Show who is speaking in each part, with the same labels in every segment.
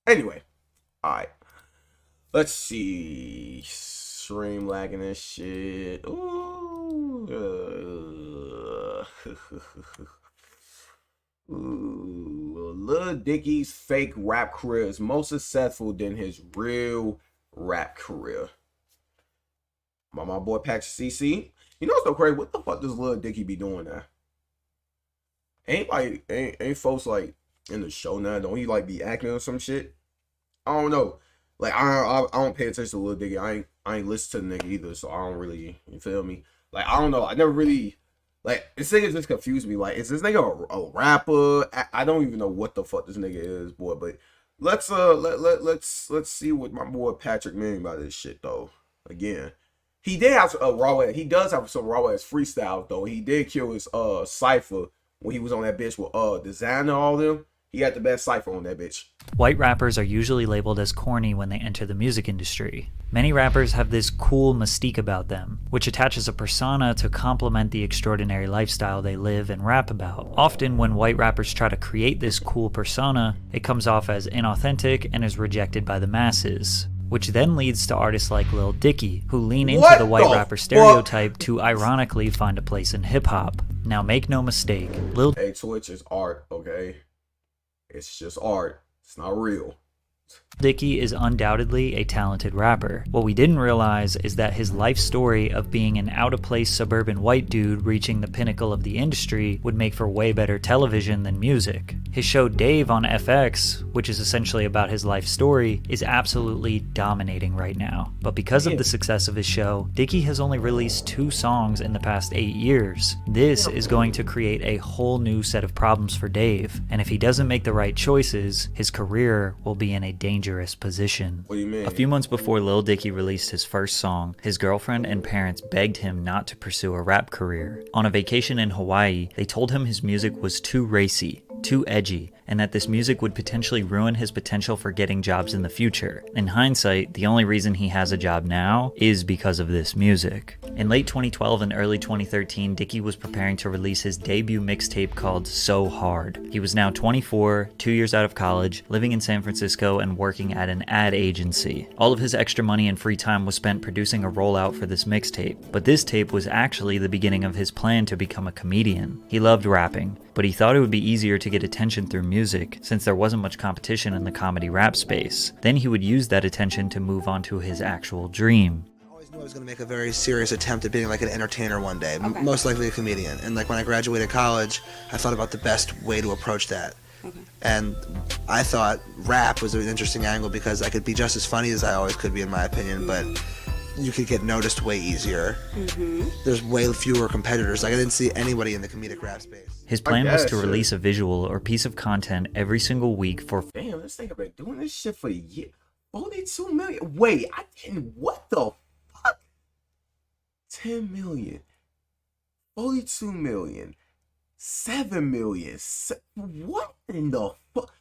Speaker 1: Anyway, all right. Let's see. Stream lagging and shit. Ooh. Ooh. Lil Dicky's fake rap career is more successful than his real rap career. My boy Patrick CC. You know what's so crazy? What the fuck does Lil Dicky be doing now? Ain't folks like in the show now? Don't he like be acting or some shit? I don't know. Like I don't pay attention to Lil Dicky. I ain't listen to the nigga either, so I don't really, you feel me? Like I don't know. I never really like this nigga just confused me. Like, is this nigga a rapper? I don't even know what the fuck this nigga is, boy. But let's see what my boy Patrick mean by this shit though. Again, he did have a raw ass. He does have some raw ass freestyle though. He did kill his cipher when he was on that bitch with Designer all them. He had the best cipher on that bitch.
Speaker 2: White rappers are usually labeled as corny when they enter the music industry. Many rappers have this cool mystique about them, which attaches a persona to complement the extraordinary lifestyle they live and rap about. Often when white rappers try to create this cool persona, it comes off as inauthentic and is rejected by the masses. Which then leads to artists like Lil Dicky, who lean into the white rapper stereotype to ironically find a place in hip-hop. Now make no mistake,
Speaker 1: Hey, Twitch is art, okay? It's just art. It's not real.
Speaker 2: Dicky is undoubtedly a talented rapper. What we didn't realize is that his life story of being an out-of-place suburban white dude reaching the pinnacle of the industry would make for way better television than music. His show Dave on FX, which is essentially about his life story, is absolutely dominating right now. But because of the success of his show, Dicky has only released 2 songs in the past 8 years. This is going to create a whole new set of problems for Dave, and if he doesn't make the right choices, his career will be in a dangerous position.
Speaker 1: What do you mean?
Speaker 2: A few months before Lil Dicky released his first song, his girlfriend and parents begged him not to pursue a rap career. On a vacation in Hawaii, they told him his music was too racy, too edgy, and that this music would potentially ruin his potential for getting jobs in the future. In hindsight, the only reason he has a job now is because of this music. In late 2012 and early 2013, Dicky was preparing to release his debut mixtape called So Hard. He was now 24, 2 years out of college, living in San Francisco and working at an ad agency. All of his extra money and free time was spent producing a rollout for this mixtape, but this tape was actually the beginning of his plan to become a comedian. He loved rapping, but he thought it would be easier to get attention through music since there wasn't much competition in the comedy rap space. Then he would use that attention to move on to his actual dream.
Speaker 3: I always knew I was going to make a very serious attempt at being like an entertainer one day, most likely a comedian. And like when I graduated college, I thought about the best way to approach that. And I thought rap was an interesting angle because I could be just as funny as I always could be in my opinion, but you could get noticed way easier. There's way fewer competitors. Like I didn't see anybody in the comedic rap space.
Speaker 2: His plan was to release a visual or piece of content every single week for—
Speaker 1: Damn, this nigga been doing this shit for a year. 42 million. Wait, I didn't. What the fuck? 10 million. 42 million. 7 million. What in the fuck?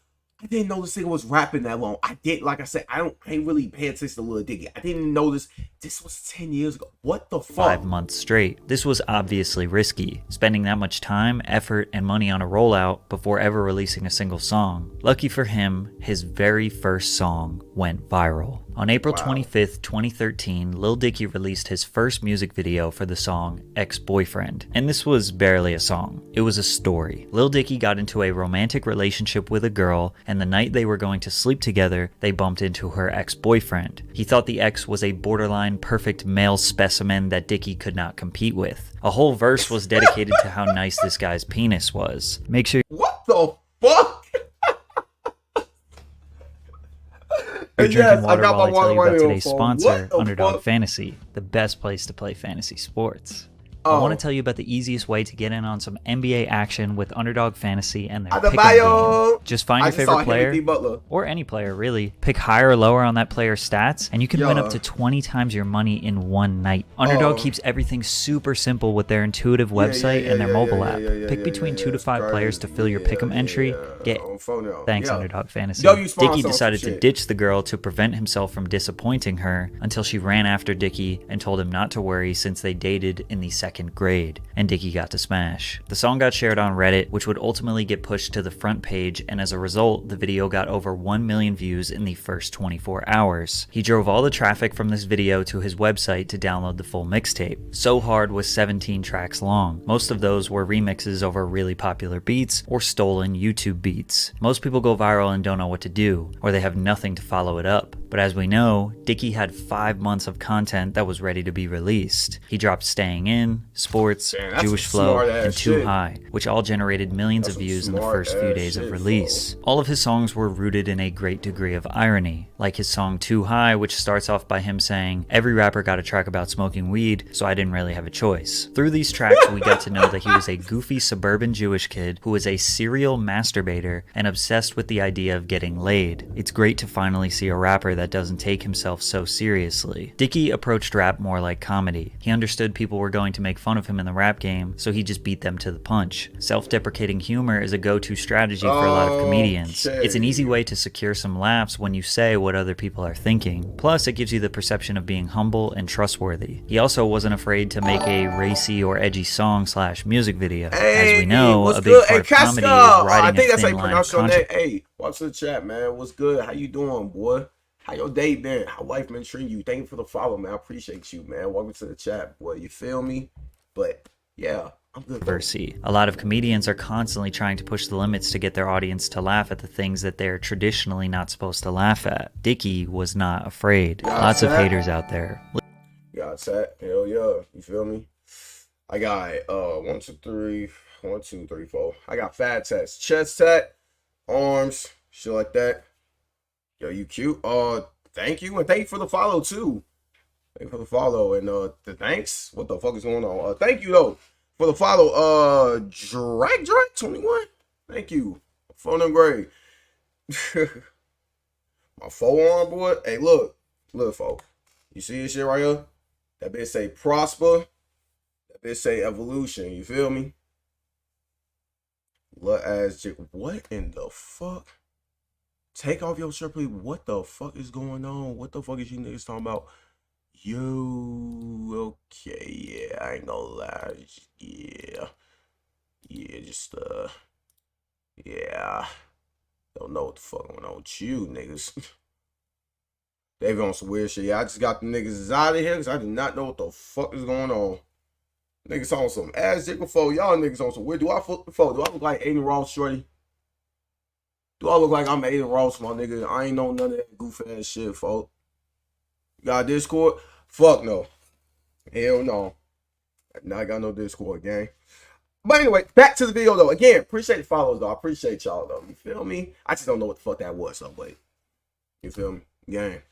Speaker 1: I didn't know this nigga was rapping that long. I did, like I said, I ain't really paying attention to Lil Dicky. I didn't know this was 10 years ago. What the fuck?
Speaker 2: 5 months straight. This was obviously risky, spending that much time, effort, and money on a rollout before ever releasing a single song. Lucky for him, his very first song went viral. On April 25th, 2013, Lil Dicky released his first music video for the song Ex-Boyfriend. And this was barely a song. It was a story. Lil Dicky got into a romantic relationship with a girl, and the night they were going to sleep together, they bumped into her ex-boyfriend. He thought the ex was a borderline perfect male specimen that Dicky could not compete with. A whole verse was dedicated to how nice this guy's penis was. Make sure—
Speaker 1: What the fuck?
Speaker 2: you're drinking water while I tell you about today's
Speaker 1: phone.
Speaker 2: sponsor, Underdog Fantasy, the best place to play fantasy sports. I want to tell you about the easiest way to get in on some NBA action with Underdog Fantasy and their pick'em game. Just find your favorite player, or any player really, pick higher or lower on that player's stats, and you can win up to 20 times your money in one night. Underdog keeps everything super simple with their intuitive website and their mobile app. Pick between 2 to 5 players to fill your pick'em entry. Thanks, Underdog Fantasy. Dicky decided to ditch the girl to prevent himself from disappointing her until she ran after Dicky and told him not to worry since they dated in the second second grade, and Dicky got to smash. The song got shared on Reddit, which would ultimately get pushed to the front page, and as a result, the video got over 1 million views in the first 24 hours. He drove all the traffic from this video to his website to download the full mixtape. So Hard was 17 tracks long. Most of those were remixes over really popular beats or stolen YouTube beats. Most people go viral and don't know what to do, or they have nothing to follow it up. But as we know, Dicky had 5 months of content that was ready to be released. He dropped Staying In, Sports, Jewish Flow, and Too High, which all generated millions of views in the first few days of release. All of his songs were rooted in a great degree of irony, like his song Too High, which starts off by him saying, "Every rapper got a track about smoking weed, so I didn't really have a choice." Through these tracks, we got to know that he was a goofy suburban Jewish kid who was a serial masturbator and obsessed with the idea of getting laid. It's great to finally see a rapper that doesn't take himself so seriously. Dicky approached rap more like comedy. He understood people were going to make fun of him in the rap game, so he just beat them to the punch. Self-deprecating humor is a go-to strategy for a lot of comedians. It's an easy way to secure some laughs when you say what other people are thinking. Plus, it gives you the perception of being humble and trustworthy. He also wasn't afraid to make a racy or edgy song / music video. As we know, a big part of comedy is writing a thin line of controversy.
Speaker 1: Hey, watch the chat, man. What's good? How you doing, boy? How your day been? How life been treating you? Thank you for the follow, man. I appreciate you, man. Welcome to the chat, boy. You feel me? But yeah, I'm good.
Speaker 2: A lot of comedians are constantly trying to push the limits to get their audience to laugh at the things that they're traditionally not supposed to laugh at. Dicky was not afraid. Lots of haters out there.
Speaker 1: Got chat. Hell yeah. You feel me? I got 1, 2, 3, 1, 2, 3, 4. I got fat tats, chest tat, arms, shit like that. Yo, you cute. Thank you, and thank you for the follow too. Thank you for the follow and the thanks. What the fuck is going on? Thank you though for the follow. Drag 21. Thank you. Phone and grade. My forearm, boy. Hey, look, folks. You see this shit right here? That bitch say prosper. That bitch say evolution. You feel me? What in the fuck? Take off your shirt, please. What the fuck is going on? What the fuck is you niggas talking about? Yo, okay, yeah, I ain't gonna lie. Yeah, just, yeah. Don't know what the fuck going on with you niggas. They be on some weird shit. Yeah, I just got the niggas out of here because I do not know what the fuck is going on. Niggas on some ass jiggle for y'all niggas on some weird. Do I look like Aiden Ross, shorty? Do I look like I'm Aiden Ross, my nigga? I ain't know none of that goof ass shit, folks. You got a Discord? Fuck no. Hell no. Now I got no Discord, gang. But anyway, back to the video though. Again, appreciate the follows though. I appreciate y'all though. You feel me? I just don't know what the fuck that was though, but you feel me? Gang.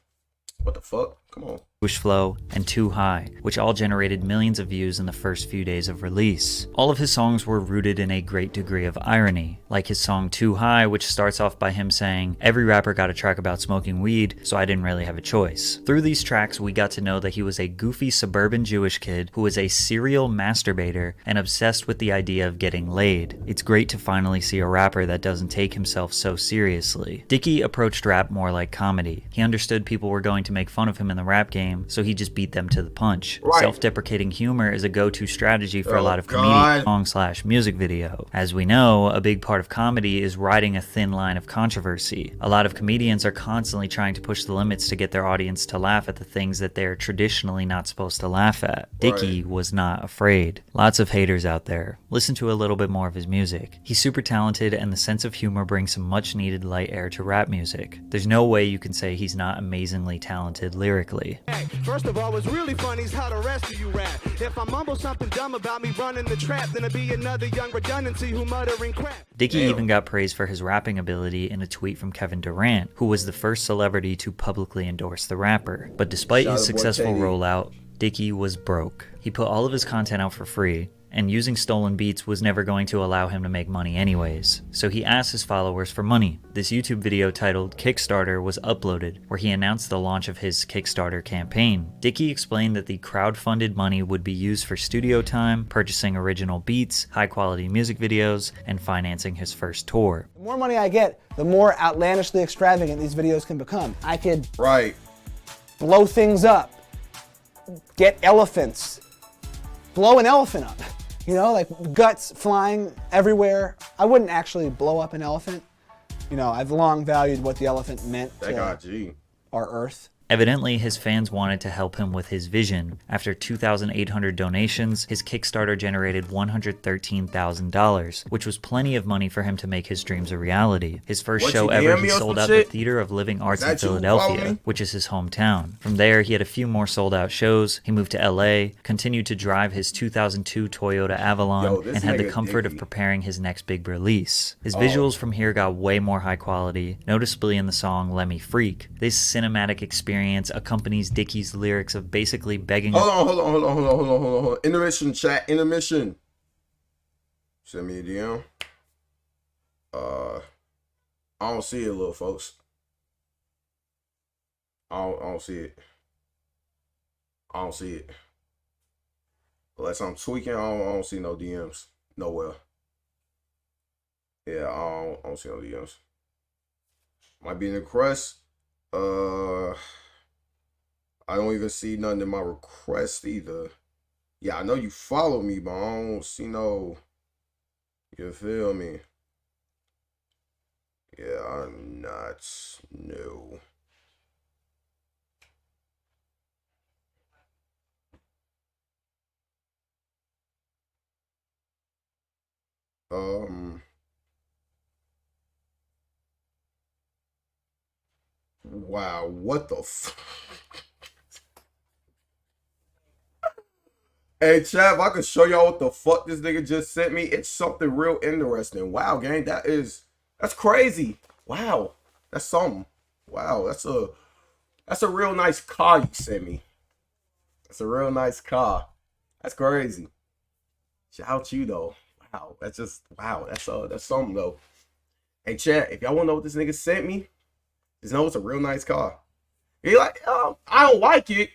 Speaker 1: What the fuck? Come on.
Speaker 2: Jewish Flow, and Too High, which all generated millions of views in the first few days of release. All of his songs were rooted in a great degree of irony, like his song Too High, which starts off by him saying, "Every rapper got a track about smoking weed, so I didn't really have a choice." Through these tracks, we got to know that he was a goofy suburban Jewish kid who was a serial masturbator and obsessed with the idea of getting laid. It's great to finally see a rapper that doesn't take himself so seriously. Dicky approached rap more like comedy. He understood people were going to make fun of him in the rap game, so he just beat them to the punch. Right. Self-deprecating humor is a go-to strategy for a lot of comedian song / music video. As we know, a big part of comedy is writing a thin line of controversy. A lot of comedians are constantly trying to push the limits to get their audience to laugh at the things that they're traditionally not supposed to laugh at. Dicky was not afraid. Lots of haters out there. Listen to a little bit more of his music. He's super talented, and the sense of humor brings some much-needed light air to rap music. There's no way you can say he's not amazingly talented lyrically.
Speaker 4: Hey, first of all, what's really funny is how the rest of you rap. If I mumble something dumb about me running the trap, then it'll be another young redundancy who muttering crap.
Speaker 2: Dicky even got praised for his rapping ability in a tweet from Kevin Durant, who was the first celebrity to publicly endorse the rapper. But despite his successful rollout, Dicky was broke. He put all of his content out for free, and using stolen beats was never going to allow him to make money anyways, so he asked his followers for money. This YouTube video titled Kickstarter was uploaded, where he announced the launch of his Kickstarter campaign. Dicky explained that the crowd-funded money would be used for studio time, purchasing original beats, high-quality music videos, and financing his first tour.
Speaker 5: The more money I get, the more outlandishly extravagant these videos can become. I could blow things up, get elephants, blow an elephant up. You know, like guts flying everywhere. I wouldn't actually blow up an elephant. You know, I've long valued what the elephant meant
Speaker 1: That guy G.
Speaker 5: our Earth.
Speaker 2: Evidently, his fans wanted to help him with his vision. After 2,800 donations, his Kickstarter generated $113,000, which was plenty of money for him to make his dreams a reality. His first
Speaker 1: What,
Speaker 2: show
Speaker 1: you
Speaker 2: ever,
Speaker 1: DM
Speaker 2: he
Speaker 1: me or
Speaker 2: sold
Speaker 1: some
Speaker 2: out
Speaker 1: shit?
Speaker 2: the Theater of Living Arts in
Speaker 1: That you follow
Speaker 2: Philadelphia,
Speaker 1: me?
Speaker 2: which is his hometown. From there, he had a few more sold-out shows. He moved to LA, continued to drive his 2002 Toyota Avalon,
Speaker 1: Yo, this
Speaker 2: and had the
Speaker 1: nigga
Speaker 2: comfort of
Speaker 1: Dicky.
Speaker 2: preparing his next big release. His visuals from here got way more high quality, noticeably in the song Let Me Freak. This cinematic experience accompanies Dicky's lyrics of basically begging
Speaker 1: Hold on. Intermission, chat. Intermission. Send me a DM. I don't see it, little folks. I don't see it. I don't see it. Unless I'm tweaking, I don't see no DMs nowhere. Yeah, I don't see no DMs. Might be in the request. I don't even see nothing in my request either. Yeah, I know you follow me, but I don't see no. You feel me? Yeah, I'm not. No. Wow, what the Hey, chat, if I could show y'all what the fuck this nigga just sent me, it's something real interesting. Wow, gang, that's crazy. Wow, that's something. Wow, that's a real nice car you sent me. That's a real nice car. That's crazy. Shout out to you though. Wow, that's something though. Hey, chat, if y'all wanna know what this nigga sent me, just know it's a real nice car. He like, I don't like it.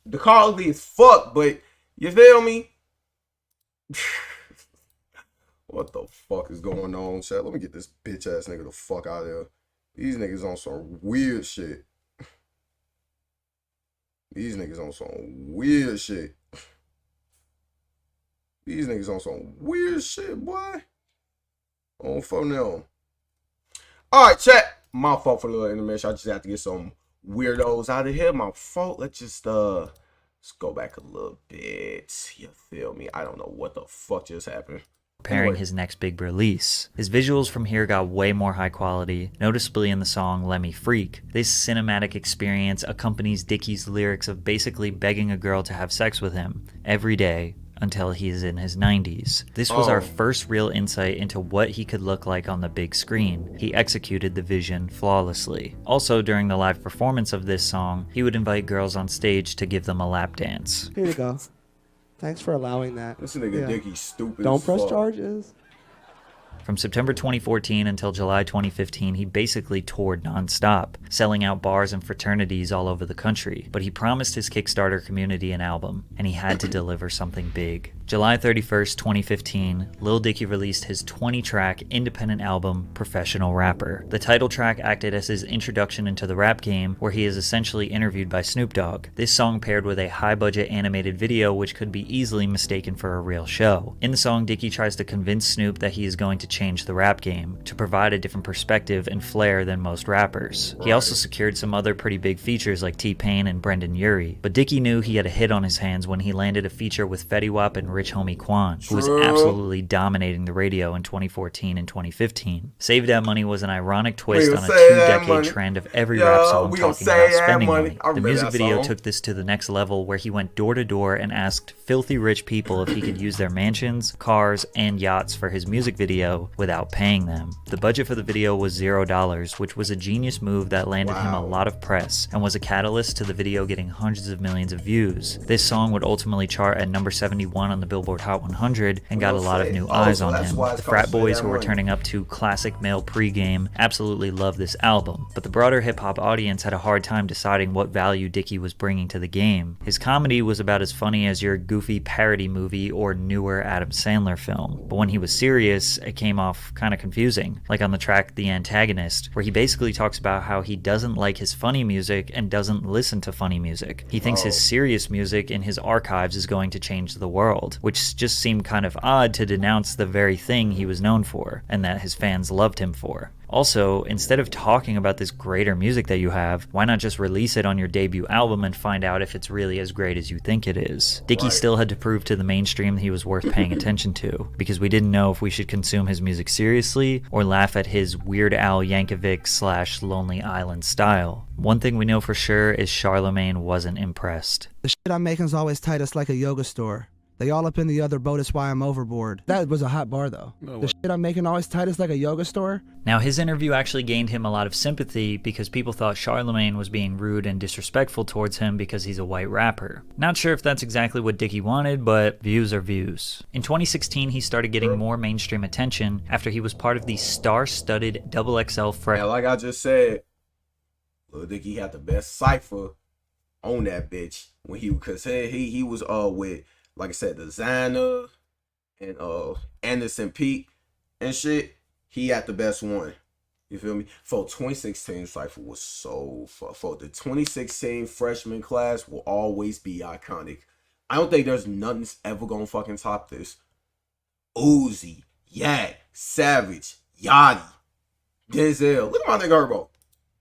Speaker 1: The car ugly as fuck, but you feel me? What the fuck is going on, chat? Let me get this bitch ass nigga the fuck out of here. These niggas on some weird shit. These niggas on some weird shit. These niggas on some weird shit, boy. On phone now. Alright, chat. My fault for the little intermission. I just have to get some weirdos out of here. My fault. Let's just let's go back a little bit. You feel me? I don't know what the fuck just happened.
Speaker 2: preparing his next big release. His visuals from here got way more high quality, noticeably in the song Let Me Freak. This cinematic experience accompanies Dicky's lyrics of basically begging a girl to have sex with him every day until he is in his 90s. This was our first real insight into what he could look like on the big screen. He executed the vision flawlessly. Also, during the live performance of this song, he would invite girls on stage to give them a lap dance.
Speaker 6: Here you go. Thanks for allowing that.
Speaker 1: This nigga Dicky stupid.
Speaker 6: Don't
Speaker 1: as
Speaker 6: press
Speaker 1: fuck.
Speaker 6: charges.
Speaker 2: From September 2014 until July 2015, he basically toured nonstop, selling out bars and fraternities all over the country. But he promised his Kickstarter community an album, and he had to deliver something big. July 31st, 2015, Lil Dicky released his 20-track independent album, Professional Rapper. The title track acted as his introduction into the rap game, where he is essentially interviewed by Snoop Dogg. This song paired with a high-budget animated video which could be easily mistaken for a real show. In the song, Dicky tries to convince Snoop that he is going to change the rap game, to provide a different perspective and flair than most rappers. He also secured some other pretty big features like T-Pain and Brendan Urie, but Dicky knew he had a hit on his hands when he landed a feature with Fetty Wap and Rich Homie Quan, who was absolutely dominating the radio in 2014 and 2015. Save That Money was an ironic twist on a two-decade trend of every rap song talking about spending money. The music video took this to the next level, where he went door to door and asked filthy rich people if he could use their mansions, cars, and yachts for his music video without paying them. The budget for the video was $0, which was a genius move that landed him a lot of press and was a catalyst to the video getting hundreds of millions of views. This song would ultimately chart at number 71 on the Billboard Hot 100 and got a lot of new eyes on him. The frat boys who were turning up to classic male pregame absolutely loved this album, but the broader hip-hop audience had a hard time deciding what value Dicky was bringing to the game. His comedy was about as funny as your goofy parody movie or newer Adam Sandler film, but when he was serious, it came off kind of confusing, like on the track The Antagonist, where he basically talks about how he doesn't like his funny music and doesn't listen to funny music. He thinks his serious music in his archives is going to change the world. which just seemed kind of odd to denounce the very thing he was known for, and that his fans loved him for. Also, instead of talking about this greater music that you have, why not just release it on your debut album and find out if it's really as great as you think it is? Dicky still had to prove to the mainstream he was worth paying attention to, because we didn't know if we should consume his music seriously or laugh at his Weird Al Yankovic / Lonely Island style. One thing we know for sure is Charlemagne wasn't impressed.
Speaker 6: The shit I'm making's always tight, it's like a yoga store. They all up in the other boat, it's why I'm overboard. That was a hot bar though. The shit I'm making always tight, it's like a yoga store.
Speaker 2: Now, his interview actually gained him a lot of sympathy because people thought Charlemagne was being rude and disrespectful towards him because he's a white rapper. Not sure if that's exactly what Dicky wanted, but views are views. In 2016, he started getting more mainstream attention after he was part of the star-studded XXL Fresh.
Speaker 1: Yeah, like I just said, Lil Dicky had the best cypher on that bitch when cause he was with, like I said, Designer and Anderson Peak and shit. He had the best one. You feel me? For 2016 cypher was so for the 2016 freshman class will always be iconic. I don't think there's nothing's ever gonna fucking top this. Uzi, Yak, Savage, Yachty, Denzel. Look at my nigga Herbo.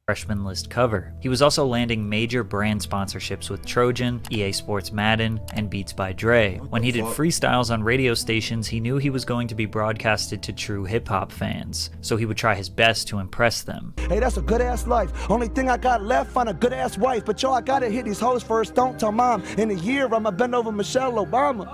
Speaker 2: Freshman list cover. He was also landing major brand sponsorships with Trojan, EA Sports Madden, and Beats by Dre. When he did freestyles on radio stations, he knew he was going to be broadcasted to true hip-hop fans, so he would try his best to impress them.
Speaker 6: Hey, that's a good ass life. Only thing I got left, find a good ass wife. But yo, I gotta hit these hoes first, don't tell mom. In a year, I'ma bend over Michelle Obama.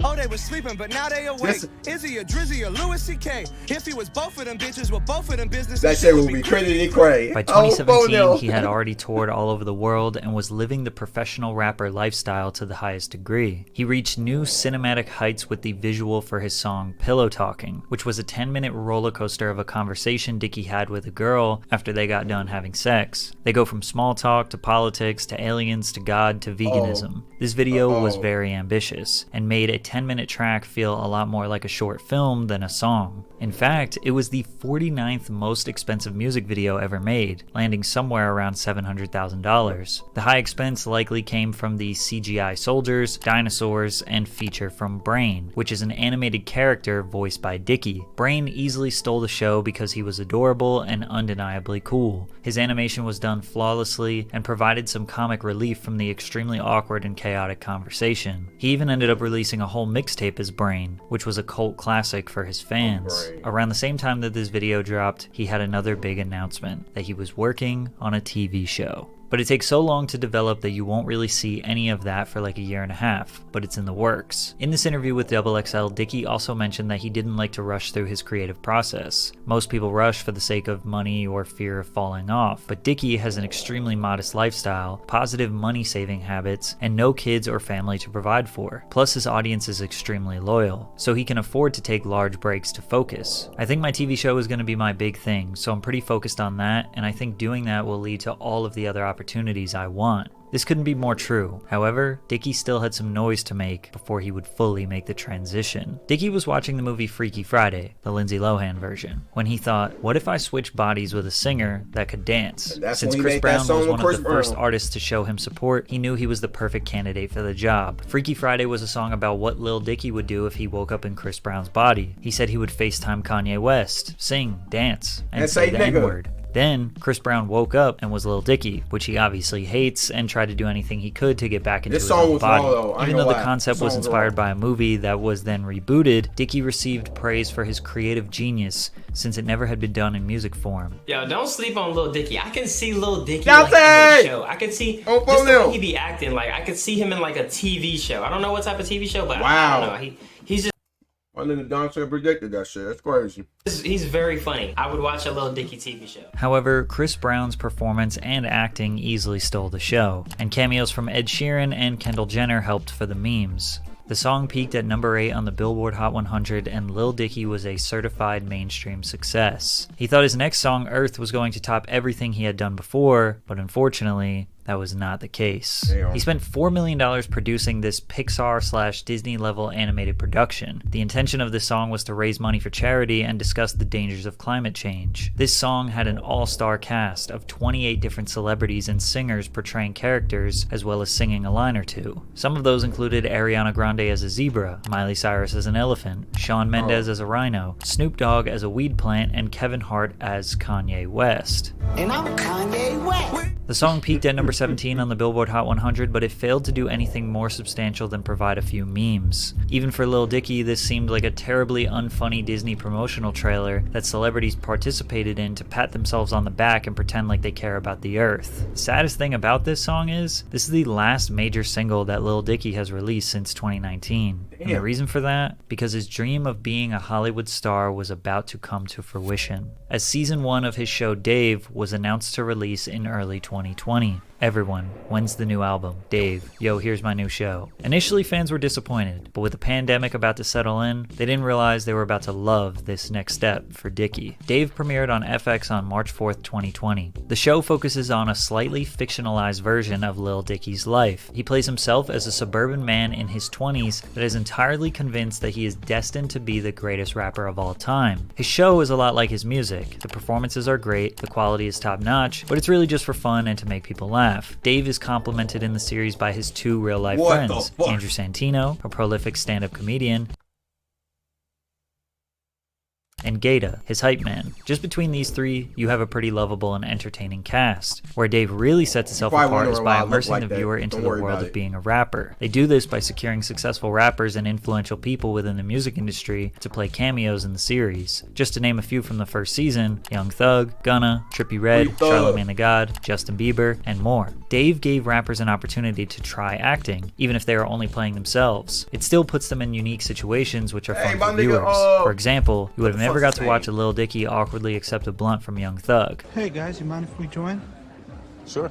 Speaker 4: Oh, they was sleeping, but now they awake. Izzy or Drizzy or Louis C.K. If he was both of them bitches with both of them businesses,
Speaker 1: that shit would be Trinity Cray.
Speaker 2: By 2017, he had already toured all over the world and was living the professional rapper lifestyle to the highest degree. He reached new cinematic heights with the visual for his song Pillow Talking, which was a 10-minute roller coaster of a conversation Dicky had with a girl after they got done having sex. They go from small talk to politics to aliens to God to veganism. This video was very ambitious and made a 10-minute track feel a lot more like a short film than a song. In fact, it was the 49th most expensive music video ever made, landing somewhere around $700,000. The high expense likely came from the CGI soldiers, dinosaurs, and feature from Brain, which is an animated character voiced by Dicky. Brain easily stole the show because he was adorable and undeniably cool. His animation was done flawlessly and provided some comic relief from the extremely awkward and chaotic conversation. He even ended up releasing a whole mixtape as Brain, which was a cult classic for his fans. Around the same time that this video dropped, he had another big announcement that he was working on a TV show. But it takes so long to develop that you won't really see any of that for like a year and a half, but it's in the works. In this interview with XXL, Dicky also mentioned that he didn't like to rush through his creative process. Most people rush for the sake of money or fear of falling off, but Dicky has an extremely modest lifestyle, positive money-saving habits, and no kids or family to provide for. Plus, his audience is extremely loyal, so he can afford to take large breaks to focus. I think my TV show is going to be my big thing, so I'm pretty focused on that, and I think doing that will lead to all of the other opportunities I want. This couldn't be more true. However, Dicky still had some noise to make before he would fully make the transition. Dicky was watching the movie Freaky Friday, the Lindsay Lohan version, when he thought, what if I switched bodies with a singer that could dance? Since Chris Brown was one of the first artists to show him support, he knew he was the perfect candidate for the job. Freaky Friday was a song about what Lil Dicky would do if he woke up in Chris Brown's body. He said he would FaceTime Kanye West, sing, dance, and say the N-word. Then, Chris Brown woke up and was Lil Dicky, which he obviously hates, and tried to do anything he could to get back into his own body. Even though the concept was inspired by a movie that was then rebooted, Dicky received praise for his creative genius, since it never had been done in music form.
Speaker 7: Yo, don't sleep on Lil Dicky. I can see Lil Dicky like, in a show. I can see just the way he be acting. Like, I could see him in like a TV show. I don't know what type of TV show, but I don't know. He's just...
Speaker 1: One of the Dante predicted that shit. That's crazy.
Speaker 7: He's very funny. I would watch a Lil Dicky TV show.
Speaker 2: However, Chris Brown's performance and acting easily stole the show, and cameos from Ed Sheeran and Kendall Jenner helped for the memes. The song peaked at number 8 on the Billboard Hot 100, and Lil Dicky was a certified mainstream success. He thought his next song, Earth, was going to top everything he had done before, but unfortunately, that was not the case.
Speaker 1: Damn.
Speaker 2: He spent $4 million producing this Pixar/Disney level animated production. The intention of this song was to raise money for charity and discuss the dangers of climate change. This song had an all-star cast of 28 different celebrities and singers portraying characters, as well as singing a line or two. Some of those included Ariana Grande as a zebra, Miley Cyrus as an elephant, Shawn Mendes as a rhino, Snoop Dogg as a weed plant, and Kevin Hart as Kanye West.
Speaker 8: And I'm Kanye West.
Speaker 2: The song peaked at number 17 on the Billboard Hot 100, but it failed to do anything more substantial than provide a few memes. Even for Lil Dicky, this seemed like a terribly unfunny Disney promotional trailer that celebrities participated in to pat themselves on the back and pretend like they care about the earth. The saddest thing about this song is, this is the last major single that Lil Dicky has released since 2019. And the reason for that? Because his dream of being a Hollywood star was about to come to fruition, as season 1 of his show Dave was announced to release in early 2020. Everyone, when's the new album? Dave, yo, here's my new show. Initially, fans were disappointed, but with the pandemic about to settle in, they didn't realize they were about to love this next step for Dicky. Dave premiered on FX on March 4th, 2020. The show focuses on a slightly fictionalized version of Lil Dicky's life. He plays himself as a suburban man in his 20s that is entirely convinced that he is destined to be the greatest rapper of all time. His show is a lot like his music. The performances are great, the quality is top notch, but it's really just for fun and to make people laugh. Dave is complimented in the series by his 2 real-life friends, Andrew Santino, a prolific stand-up comedian, and Gata, his hype man. Just between these 3, you have a pretty lovable and entertaining cast. Where Dave really sets himself apart is by immersing the viewer into the world of being a rapper. They do this by securing successful rappers and influential people within the music industry to play cameos in the series. Just to name a few from the first season, Young Thug, Gunna, Trippie Redd, Charlamagne the God, Justin Bieber, and more. Dave gave rappers an opportunity to try acting, even if they are only playing themselves. It still puts them in unique situations which are fun for viewers. For example, you would have never got to watch a Lil Dicky awkwardly accept a blunt from Young Thug.
Speaker 6: Hey guys, you mind if we join?
Speaker 9: Sure.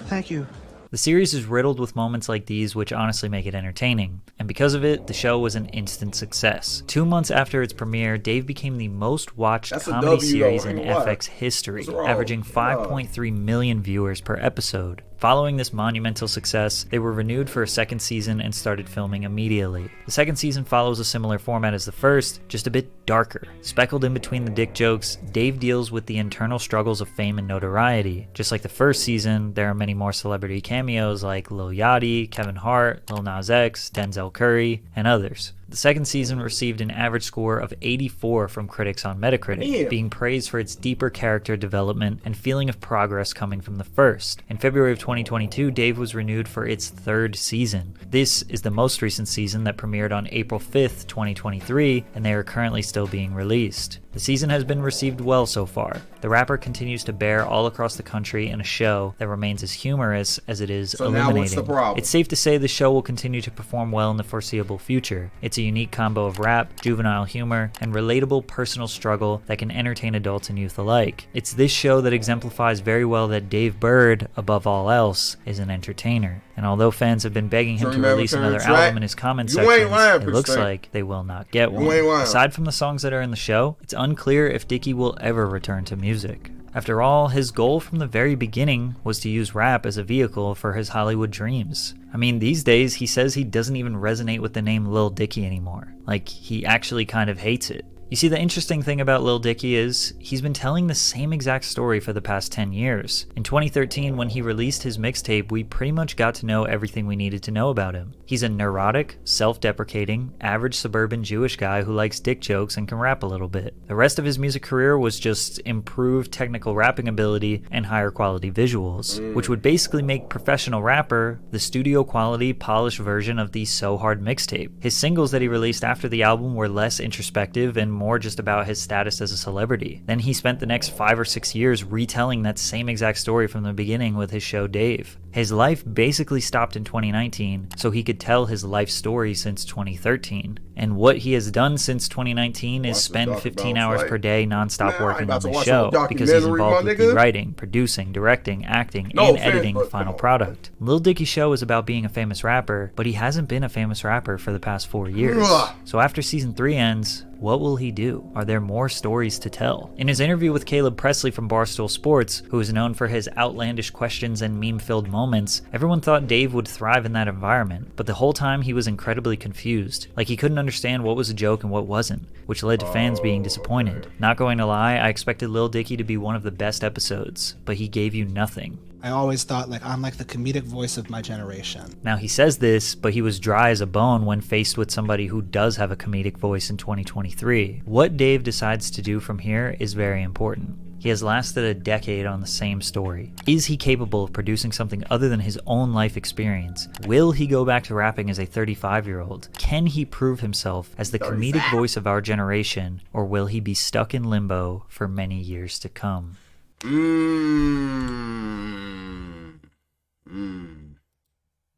Speaker 6: Thank you.
Speaker 2: The series is riddled with moments like these which honestly make it entertaining, and because of it, the show was an instant success. 2 months after its premiere, Dave became the most watched comedy series in FX history, averaging 5.3 million viewers per episode. Following this monumental success, they were renewed for a second season and started filming immediately. The second season follows a similar format as the first, just a bit darker. Speckled in between the dick jokes, Dave deals with the internal struggles of fame and notoriety. Just like the first season, there are many more celebrity cameos like Lil Yachty, Kevin Hart, Lil Nas X, Denzel Curry, and others. The second season received an average score of 84 from critics on Metacritic, being praised for its deeper character development and feeling of progress coming from the first. In February of 2022, Dave was renewed for its third season. This is the most recent season that premiered on April 5th, 2023, and they are currently still being released. The season has been received well so far. The rapper continues to bear all across the country in a show that remains as humorous as it is illuminating. It's safe to say the show will continue to perform well in the foreseeable future. It's a unique combo of rap, juvenile humor, and relatable personal struggle that can entertain adults and youth alike. It's this show that exemplifies very well that Dave Bird, above all else, is an entertainer. And although fans have been begging him to release another album in his comment sections, it looks like they will not get one. Aside from the songs that are in the show, it's unclear if Dicky will ever return to music. After all, his goal from the very beginning was to use rap as a vehicle for his Hollywood dreams. I mean, these days he says he doesn't even resonate with the name Lil Dicky anymore. Like, he actually kind of hates it. You see, the interesting thing about Lil Dicky is he's been telling the same exact story for the past 10 years. In 2013, when he released his mixtape, we pretty much got to know everything we needed to know about him. He's a neurotic, self-deprecating, average suburban Jewish guy who likes dick jokes and can rap a little bit. The rest of his music career was just improved technical rapping ability and higher quality visuals, which would basically make Professional Rapper the studio quality, polished version of the So Hard mixtape. His singles that he released after the album were less introspective and more just about his status as a celebrity. Then he spent the next 5 or 6 years retelling that same exact story from the beginning with his show Dave. His life basically stopped in 2019, so he could tell his life story since 2013. And what he has done since 2019 is spend 15 hours per day non-stop working on the show, because he's involved with the writing, producing, directing, acting, and editing the final product. Lil Dicky's show is about being a famous rapper, but he hasn't been a famous rapper for the past 4 years. So after season 3 ends, What will he do? Are there more stories to tell? In his interview with Caleb Presley from Barstool Sports, who is known for his outlandish questions and meme-filled moments, everyone thought Dave would thrive in that environment, but the whole time he was incredibly confused. Like he couldn't understand what was a joke and what wasn't, which led to fans being disappointed. Not going to lie, I expected Lil Dicky to be one of the best episodes, but he gave you nothing.
Speaker 5: I always thought like I'm like the comedic voice of my generation.
Speaker 2: Now he says this, but he was dry as a bone when faced with somebody who does have a comedic voice in 2023. What Dave decides to do from here is very important. He has lasted a decade on the same story. Is he capable of producing something other than his own life experience? Will he go back to rapping as a 35-year-old? Can he prove himself as the comedic voice of our generation, or will he be stuck in limbo for many years to come?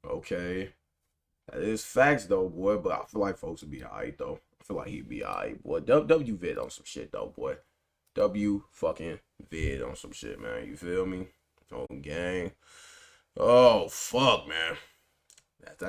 Speaker 1: Okay. That is facts though, boy, but I feel like folks would be alright though. I feel like he'd be alright, boy. W vid on some shit though, boy. W fucking vid on some shit, man. You feel me? Oh, gang. Oh, fuck, man.